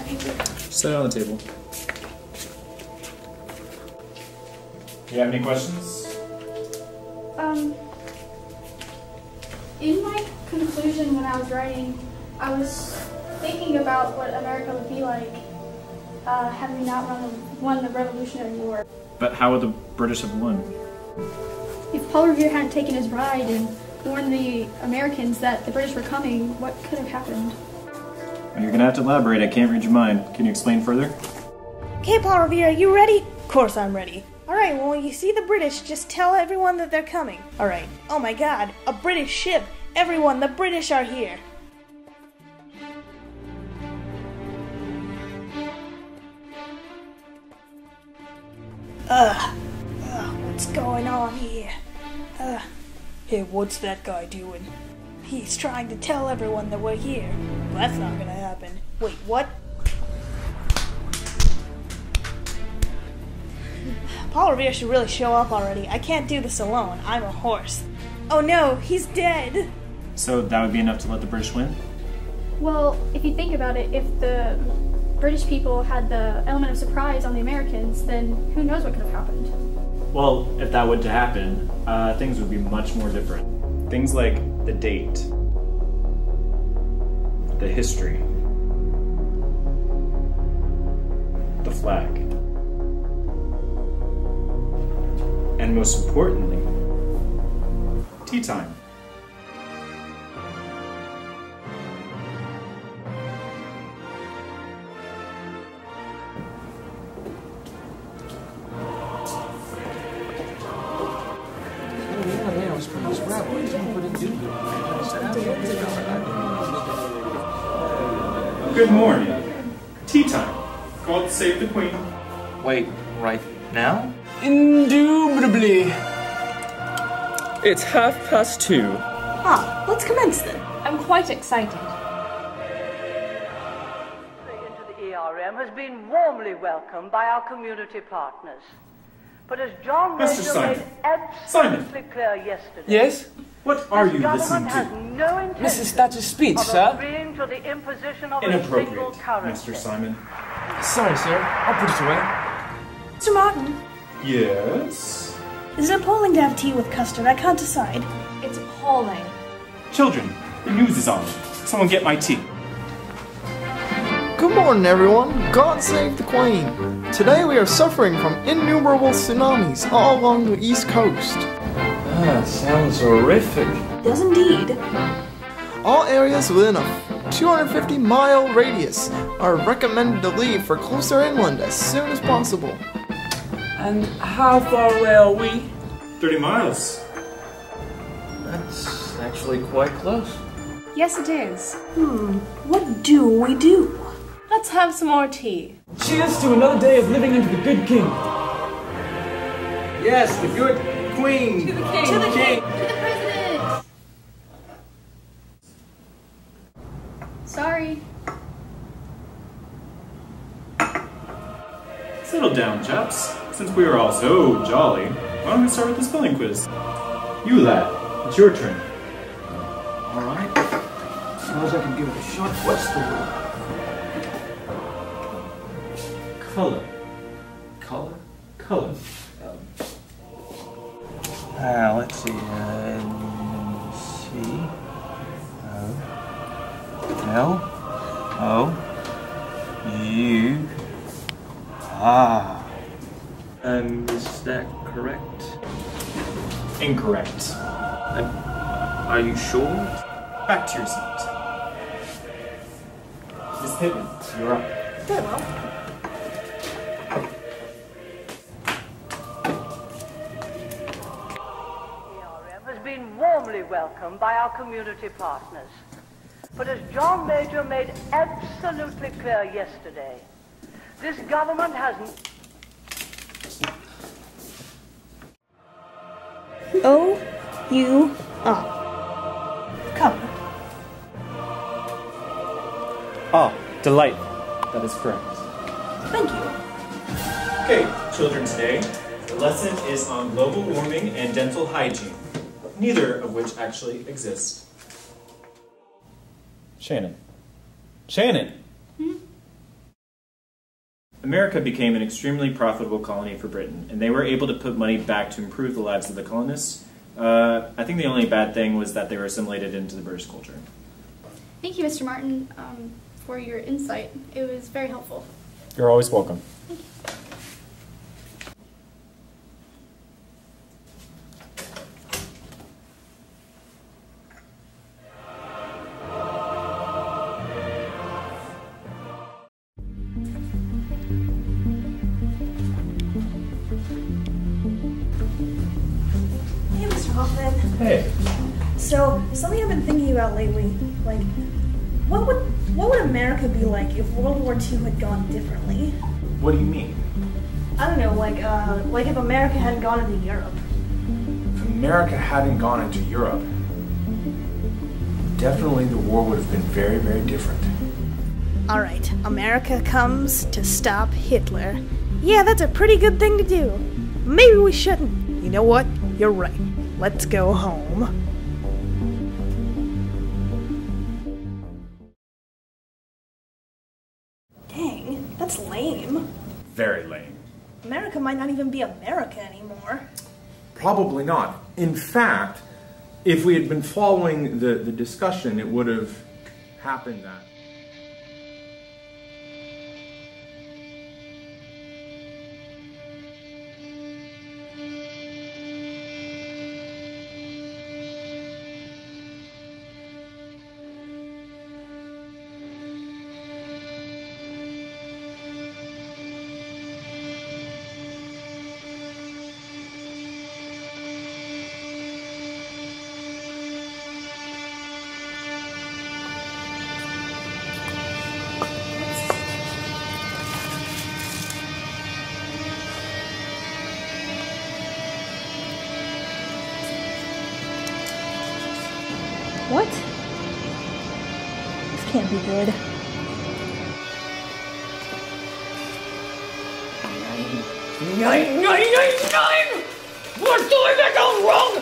Set it on the table. Do you have any questions? In my conclusion when I was writing, I was thinking about what America would be like had we not won the Revolutionary War. But how would the British have won? If Paul Revere hadn't taken his ride and warned the Americans that the British were coming, what could have happened? Well, you're gonna have to elaborate. I can't read your mind. Can you explain further? Okay, Paul Revere, you ready? Of course I'm ready. Alright, well, when you see the British, just tell everyone that they're coming. Alright. Oh my god, a British ship! Everyone, the British are here! What's going on here? Hey, what's that guy doing? He's trying to tell everyone that we're here. Well, that's not gonna happen. Wait, what? Paul Revere should really show up already. I can't do this alone. I'm a horse. Oh no, he's dead! So that would be enough to let the British win? Well, if you think about it, if the British people had the element of surprise on the Americans, then who knows what could have happened. Well, if that were to happen, things would be much more different. Things like the date, the history, the flag, and most importantly, tea time. Good morning. Tea time. Called Save the Queen. Wait, right now? Indubitably. It's 2:30. Ah, let's commence then. I'm quite excited. Into the ERM has been warmly welcomed by our community partners. But as John Mr. Major Simon. made absolutely clear yesterday, Yes? What are you government listening has to? no intention Mrs. Thatcher's speech, of sir. agreeing to the imposition of a single Inappropriate, currency. Mr. Simon. Sorry, sir. I'll put it away. Mr. Martin, Yes? is it appalling to have tea with custard? I can't decide. It's appalling. Children, the news is on. Someone get my tea. Good morning, everyone. God save the Queen. Today we are suffering from innumerable tsunamis all along the East Coast. Sounds horrific. Does indeed. All areas within a 250-mile radius are recommended to leave for closer inland as soon as possible. And how far away are we? 30 miles. That's actually quite close. Yes, it is. What do we do? Let's have some more tea. Cheers to another day of living under the good king. Yes, the good queen. To the king. To the king! To the president! Sorry. Settle down, chaps. Since we are all so jolly, why don't we start with the spelling quiz? You lad, it's your turn. Alright. Suppose I can give it a shot. What's the word? Color. Color? Color. Let's see. C. O. L. O. U. Ah. Is that correct? Incorrect. Are you sure? Back to your seat. Miss Pittman, you're up. Very well. Has been warmly welcomed by our community partners. But as John Major made absolutely clear yesterday, this government has... O-U-R. Come. Ah, delight. That is correct. Thank you. Okay, children, today, the lesson is on global warming and dental hygiene, neither of which actually exist. Shannon. Shannon! America became an extremely profitable colony for Britain, and they were able to put money back to improve the lives of the colonists. I think the only bad thing was that they were assimilated into the British culture. Thank you, Mr. Martin, for your insight. It was very helpful. You're always welcome. Hey, Mr. Hoffman. Hey. So, something I've been thinking about lately, like, what would America be like if World War II had gone differently? What do you mean? I don't know, like if America hadn't gone into Europe. If America hadn't gone into Europe, definitely the war would have been very, very different. Alright, America comes to stop Hitler. Yeah, that's a pretty good thing to do. Maybe we shouldn't. You know what? You're right. Let's go home. Dang, that's lame. Very lame. America might not even be America anymore. Probably not. In fact, if we had been following the discussion, it would have happened that. What? This can't be good. Nine! What do I go wrong?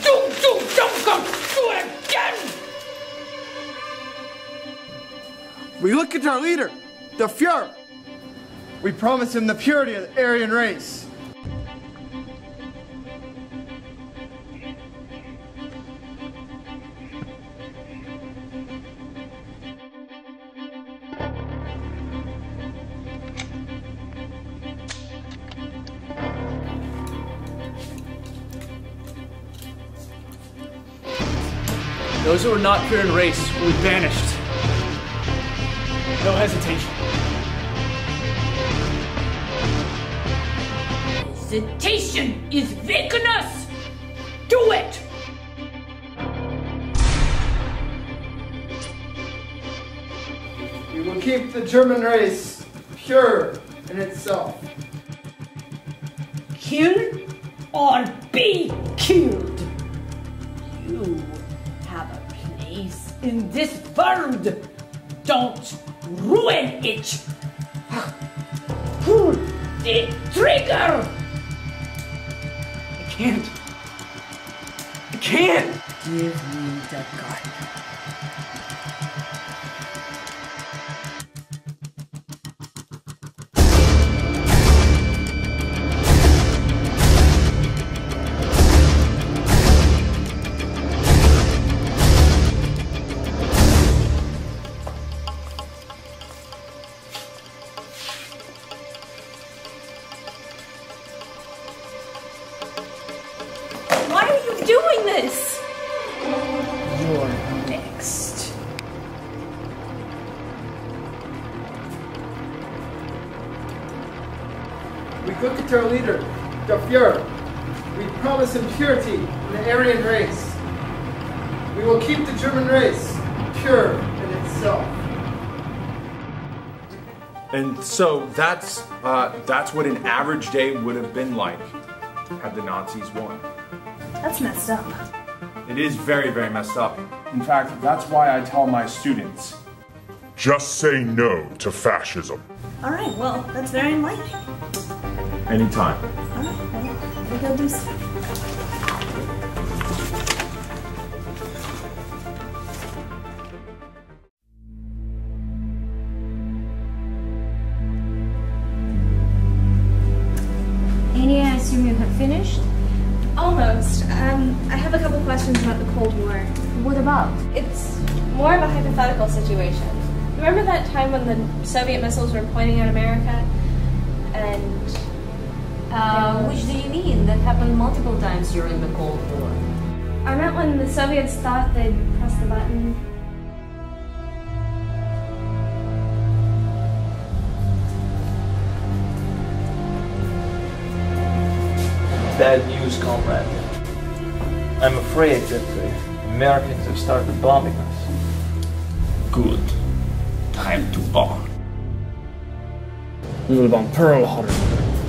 Don't come do it again! We look at our leader, the Fuhrer. We promise him the purity of the Aryan race. Those who are not pure in race will be banished. No hesitation. Hesitation is weakness! Do it! We will keep the German race pure in itself. Kill or be killed. You have a place in this world. Don't ruin it. Pull the trigger. I can't. I can't! Give me the gun. Why are you doing this? You're next. We look at our leader, the Fuhrer. We promise him purity in the Aryan race. We will keep the German race pure in itself. And so that's what an average day would have been like had the Nazis won. That's messed up. It is very, very messed up. In fact, that's why I tell my students, just say no to fascism. Alright, well, that's very enlightening. anytime. Alright, well, we go do stuff. finished? Almost. I have a couple questions about the Cold War. What about? It's more of a hypothetical situation. Remember that time when the Soviet missiles were pointing at America? And... which do you mean? That happened multiple times during the Cold War. I meant when the Soviets thought they'd press the button. Bad news, comrade. I'm afraid that the Americans have started bombing us. Good. Time to bomb. We will bomb Pearl Harbor,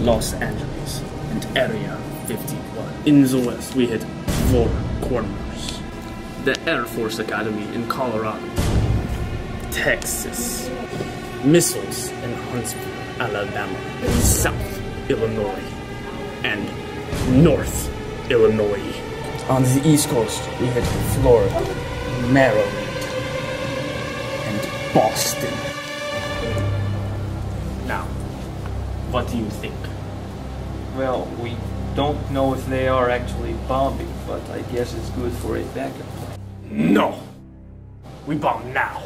Los Angeles, and Area 51. In the west, we hit 4 corners. The Air Force Academy in Colorado. Texas. Missiles in Huntsville, Alabama. South Illinois. And North Illinois. On the East Coast, we hit Florida, Maryland, and Boston. Now, what do you think? Well, we don't know if they are actually bombing, but I guess it's good for a backup plan. No! We bomb now.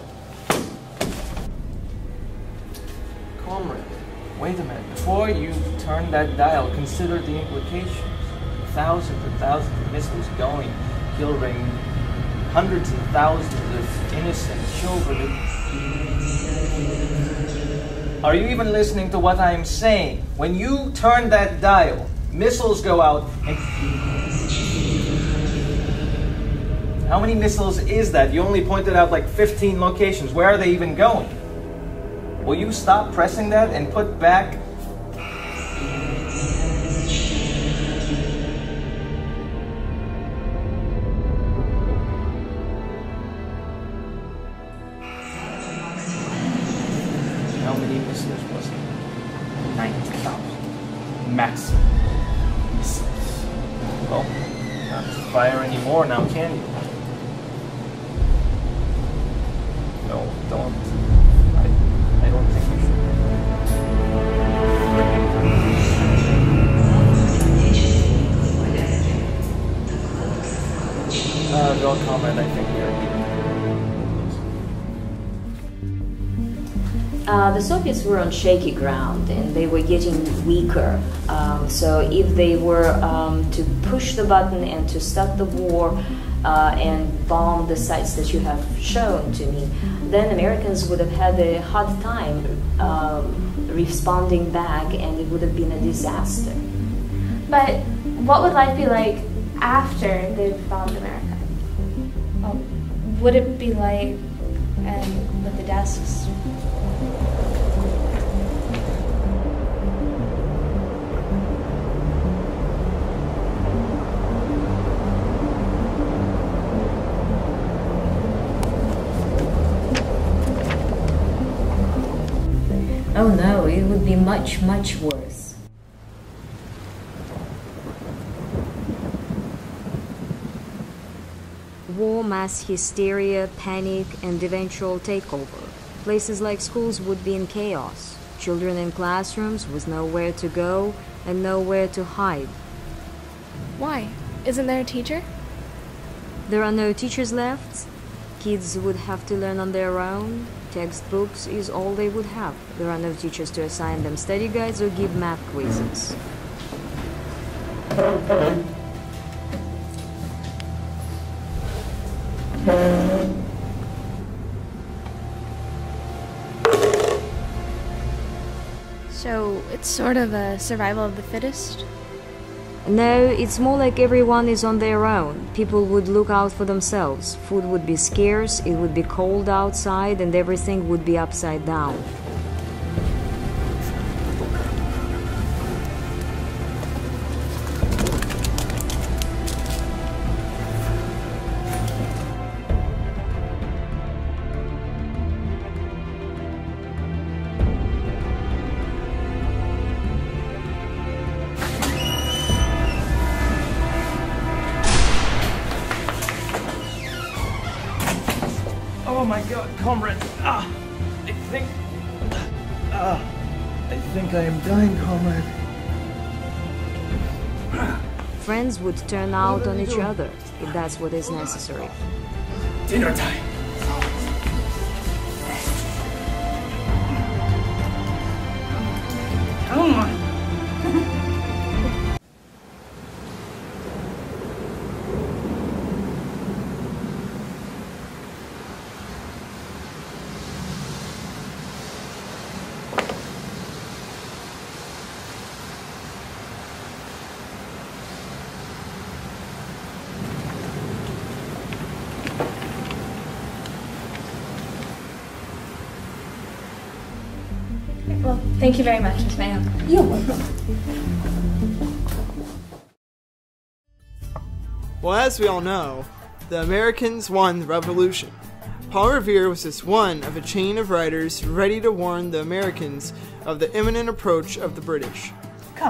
Comrade, wait a minute. Before you turn that dial, consider the implications. Thousands and thousands of missiles going, killing hundreds and thousands of innocent children. Are you even listening to what I'm saying? When you turn that dial, missiles go out and... How many missiles is that? You only pointed out like 15 locations. Where are they even going? Will you stop pressing that and put back... How many missiles was it? 90,000. Maximum missiles. Well, not to fire anymore now, can you? No, don't. I don't think you should. Don't comment, I think you're The Soviets were on shaky ground and they were getting weaker. So if they were to push the button and to stop the war and bomb the sites that you have shown to me, then Americans would have had a hard time responding back and it would have been a disaster. But what would life be like after they've bombed America? Would it be like with the desks? Oh no, it would be much, much worse. War, mass hysteria, panic, and eventual takeover. Places like schools would be in chaos. Children in classrooms with nowhere to go and nowhere to hide. Why? Isn't there a teacher? There are no teachers left. Kids would have to learn on their own. Textbooks is all they would have. There are no teachers to assign them study guides or give math quizzes. So it's sort of a survival of the fittest? No, it's more like everyone is on their own. People would look out for themselves. Food would be scarce, it would be cold outside, and everything would be upside down. Oh my god, comrade! I think I am dying, comrade. friends would turn out on each other if that's what is necessary. Dinner time. Come on. Well, thank you very much, Miss Mayo. You're welcome. Well, as we all know, the Americans won the revolution. Paul Revere was just one of a chain of writers ready to warn the Americans of the imminent approach of the British.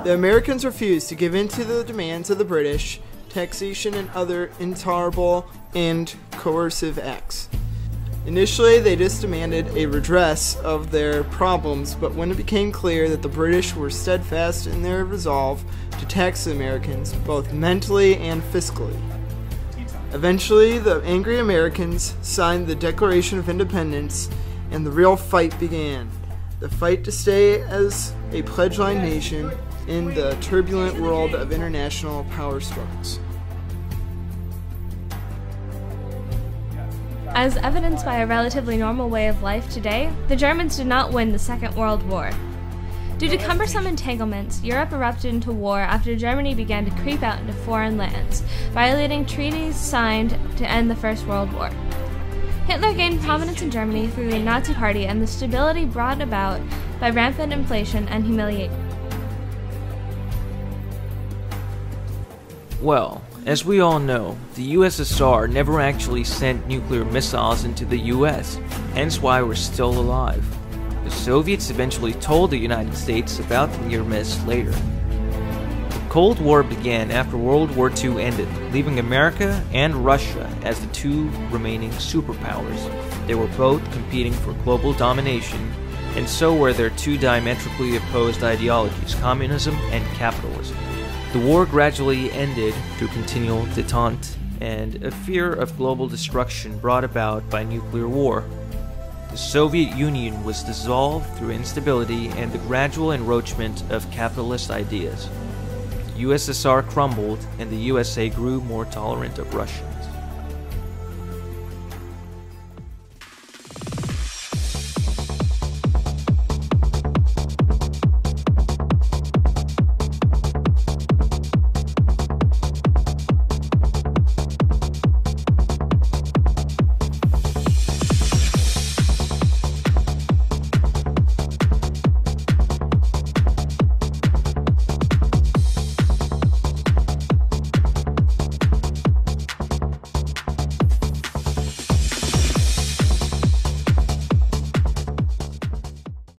The Americans refused to give in to the demands of the British, taxation and other intolerable and coercive acts. Initially, they just demanded a redress of their problems, but when it became clear that the British were steadfast in their resolve to tax the Americans, both mentally and fiscally. Eventually, the angry Americans signed the Declaration of Independence, and the real fight began. The fight to stay as a pledge-line nation in the turbulent world of international power struggles. As evidenced by a relatively normal way of life today, the Germans did not win the Second World War. Due to cumbersome entanglements, Europe erupted into war after Germany began to creep out into foreign lands, violating treaties signed to end the First World War. Hitler gained prominence in Germany through the Nazi Party and the stability brought about by rampant inflation and humiliation. Well, as we all know, the USSR never actually sent nuclear missiles into the US, hence why we're still alive. The Soviets eventually told the United States about the near miss later. The Cold War began after World War II ended, leaving America and Russia as the two remaining superpowers. They were both competing for global domination, and so were their two diametrically opposed ideologies, communism and capitalism. The war gradually ended through continual détente and a fear of global destruction brought about by nuclear war. The Soviet Union was dissolved through instability and the gradual encroachment of capitalist ideas. The USSR crumbled and the USA grew more tolerant of Russia.